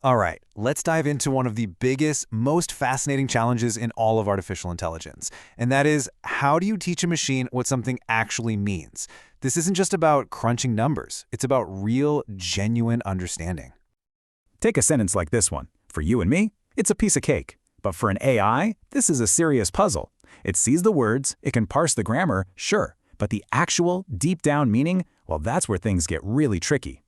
All right, let's dive into one of the biggest, most fascinating challenges in all of artificial intelligence. And that is, how do you teach a machine what something actually means? This isn't just about crunching numbers. It's about real, genuine understanding. Take a sentence like this one. For you and me, it's a piece of cake. But for an AI, this is a serious puzzle. It sees the words, it can parse the grammar, sure. But the actual, deep-down meaning, well, that's where things get really tricky.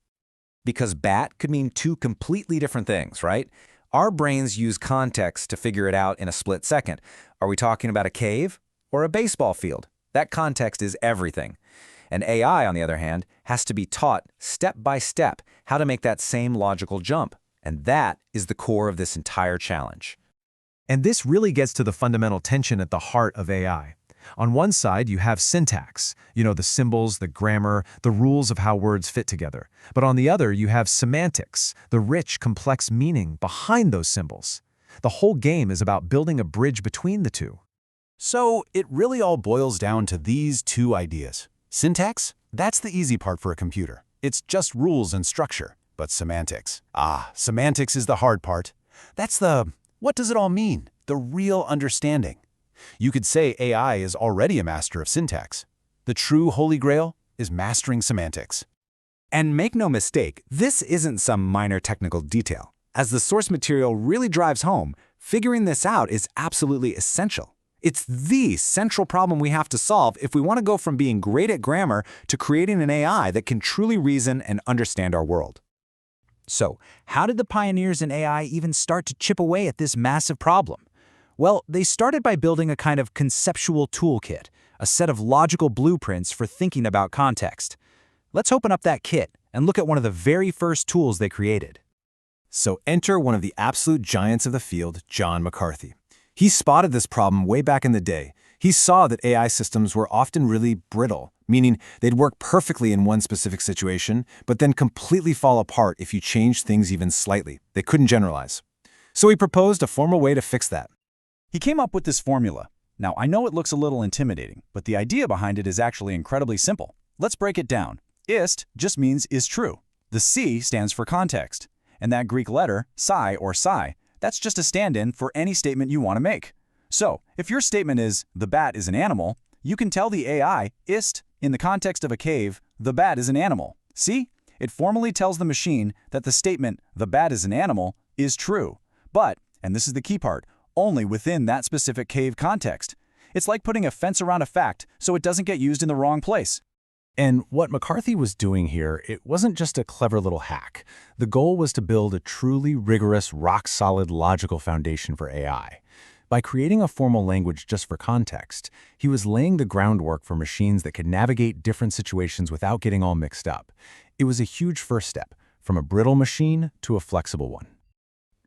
Because bat could mean two completely different things, right? Our brains use context to figure it out in a split second. Are we talking about a cave or a baseball field? That context is everything. An AI, on the other hand, has to be taught step by step how to make that same logical jump. And that is the core of this entire challenge. And this really gets to the fundamental tension at the heart of AI. On one side, you have syntax, the symbols, the grammar, the rules of how words fit together. But on the other, you have semantics, the rich, complex meaning behind those symbols. The whole game is about building a bridge between the two. So it really all boils down to these two ideas. Syntax? That's the easy part for a computer. It's just rules and structure. But semantics? Semantics is the hard part. That's what does it all mean? The real understanding. You could say AI is already a master of syntax. The true holy grail is mastering semantics. And make no mistake, this isn't some minor technical detail. As the source material really drives home, figuring this out is absolutely essential. It's the central problem we have to solve if we want to go from being great at grammar to creating an AI that can truly reason and understand our world. So, how did the pioneers in AI even start to chip away at this massive problem? Well, they started by building a kind of conceptual toolkit, a set of logical blueprints for thinking about context. Let's open up that kit and look at one of the very first tools they created. So enter one of the absolute giants of the field, John McCarthy. He spotted this problem way back in the day. He saw that AI systems were often really brittle, meaning they'd work perfectly in one specific situation, but then completely fall apart if you changed things even slightly. They couldn't generalize. So he proposed a formal way to fix that. He came up with this formula. Now, I know it looks a little intimidating, but the idea behind it is actually incredibly simple. Let's break it down. Ist just means is true. The C stands for context. And that Greek letter, psi or psi, that's just a stand-in for any statement you want to make. So, if your statement is, the bat is an animal, you can tell the AI, ist, in the context of a cave, the bat is an animal. See? It formally tells the machine that the statement, the bat is an animal, is true. But, and this is the key part, only within that specific cave context. It's like putting a fence around a fact so it doesn't get used in the wrong place. And what McCarthy was doing here, it wasn't just a clever little hack. The goal was to build a truly rigorous, rock-solid logical foundation for AI. By creating a formal language just for context, he was laying the groundwork for machines that could navigate different situations without getting all mixed up. It was a huge first step, from a brittle machine to a flexible one.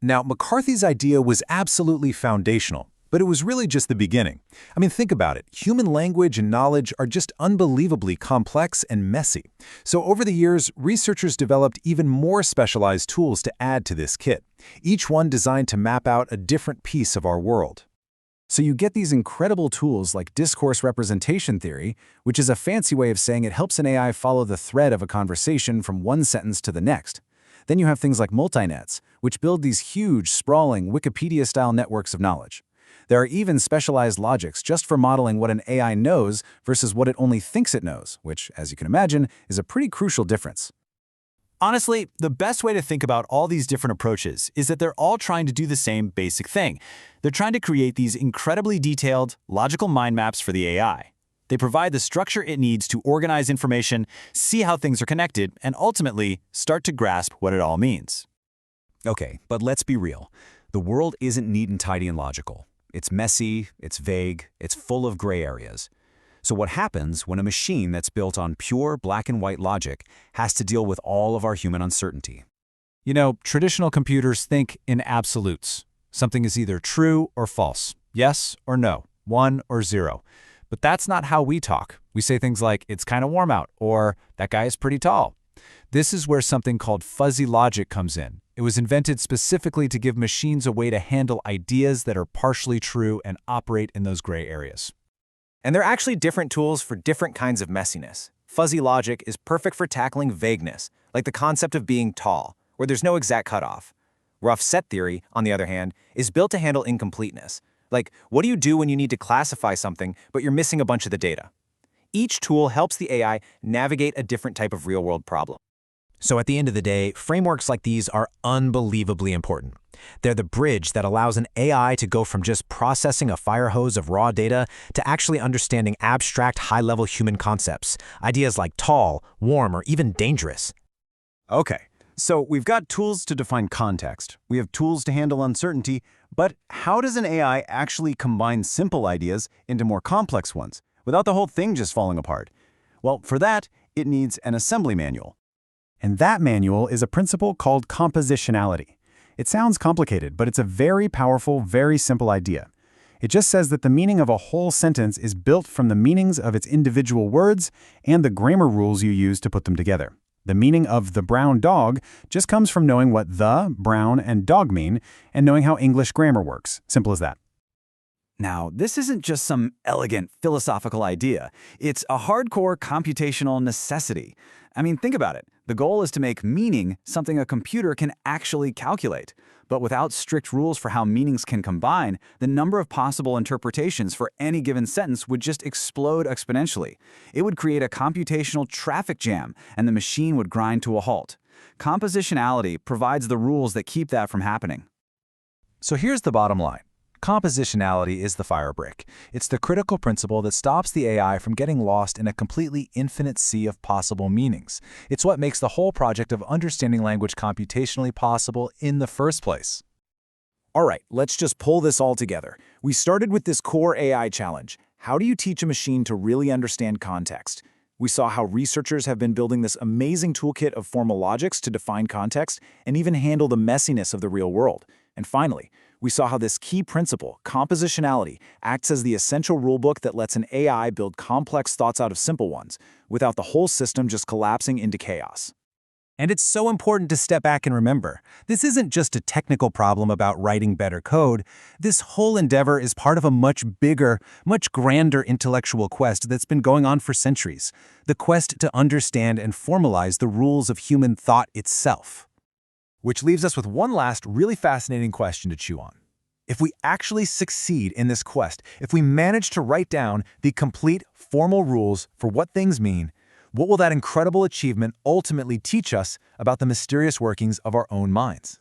Now, McCarthy's idea was absolutely foundational, but it was really just the beginning. I mean, think about it. Human language and knowledge are just unbelievably complex and messy. So over the years, researchers developed even more specialized tools to add to this kit, each one designed to map out a different piece of our world. So you get these incredible tools like discourse representation theory, which is a fancy way of saying it helps an AI follow the thread of a conversation from one sentence to the next. Then you have things like multinets, which build these huge, sprawling, Wikipedia-style networks of knowledge. There are even specialized logics just for modeling what an AI knows versus what it only thinks it knows, which, as you can imagine, is a pretty crucial difference. Honestly, the best way to think about all these different approaches is that they're all trying to do the same basic thing. They're trying to create these incredibly detailed, logical mind maps for the AI. They provide the structure it needs to organize information, see how things are connected, and ultimately start to grasp what it all means. Okay, but let's be real. The world isn't neat and tidy and logical. It's messy, it's vague, it's full of gray areas. So what happens when a machine that's built on pure black and white logic has to deal with all of our human uncertainty? Traditional computers think in absolutes. Something is either true or false, yes or no, 1 or 0. But that's not how we talk. We say things like, it's kind of warm out, or that guy is pretty tall. This is where something called fuzzy logic comes in. It was invented specifically to give machines a way to handle ideas that are partially true and operate in those gray areas. And there are actually different tools for different kinds of messiness. Fuzzy logic is perfect for tackling vagueness, like the concept of being tall, where there's no exact cutoff. Rough set theory, on the other hand, is built to handle incompleteness. Like, what do you do when you need to classify something, but you're missing a bunch of the data? Each tool helps the AI navigate a different type of real-world problem. So at the end of the day, frameworks like these are unbelievably important. They're the bridge that allows an AI to go from just processing a fire hose of raw data to actually understanding abstract, high-level human concepts, ideas like tall, warm, or even dangerous. Okay, so we've got tools to define context. We have tools to handle uncertainty, but how does an AI actually combine simple ideas into more complex ones without the whole thing just falling apart? Well, for that, it needs an assembly manual. And that manual is a principle called compositionality. It sounds complicated, but it's a very powerful, very simple idea. It just says that the meaning of a whole sentence is built from the meanings of its individual words and the grammar rules you use to put them together. The meaning of the brown dog just comes from knowing what the, brown, and dog mean and knowing how English grammar works. Simple as that. Now, this isn't just some elegant philosophical idea. It's a hardcore computational necessity. I mean, think about it. The goal is to make meaning something a computer can actually calculate. But without strict rules for how meanings can combine, the number of possible interpretations for any given sentence would just explode exponentially. It would create a computational traffic jam, and the machine would grind to a halt. Compositionality provides the rules that keep that from happening. So here's the bottom line. Compositionality is the firebrick. It's the critical principle that stops the AI from getting lost in a completely infinite sea of possible meanings. It's what makes the whole project of understanding language computationally possible in the first place. All right, let's just pull this all together. We started with this core AI challenge. How do you teach a machine to really understand context? We saw how researchers have been building this amazing toolkit of formal logics to define context and even handle the messiness of the real world. And finally, we saw how this key principle, compositionality, acts as the essential rulebook that lets an AI build complex thoughts out of simple ones, without the whole system just collapsing into chaos. And it's so important to step back and remember, this isn't just a technical problem about writing better code. This whole endeavor is part of a much bigger, much grander intellectual quest that's been going on for centuries. The quest to understand and formalize the rules of human thought itself. Which leaves us with one last really fascinating question to chew on. If we actually succeed in this quest, if we manage to write down the complete formal rules for what things mean, what will that incredible achievement ultimately teach us about the mysterious workings of our own minds?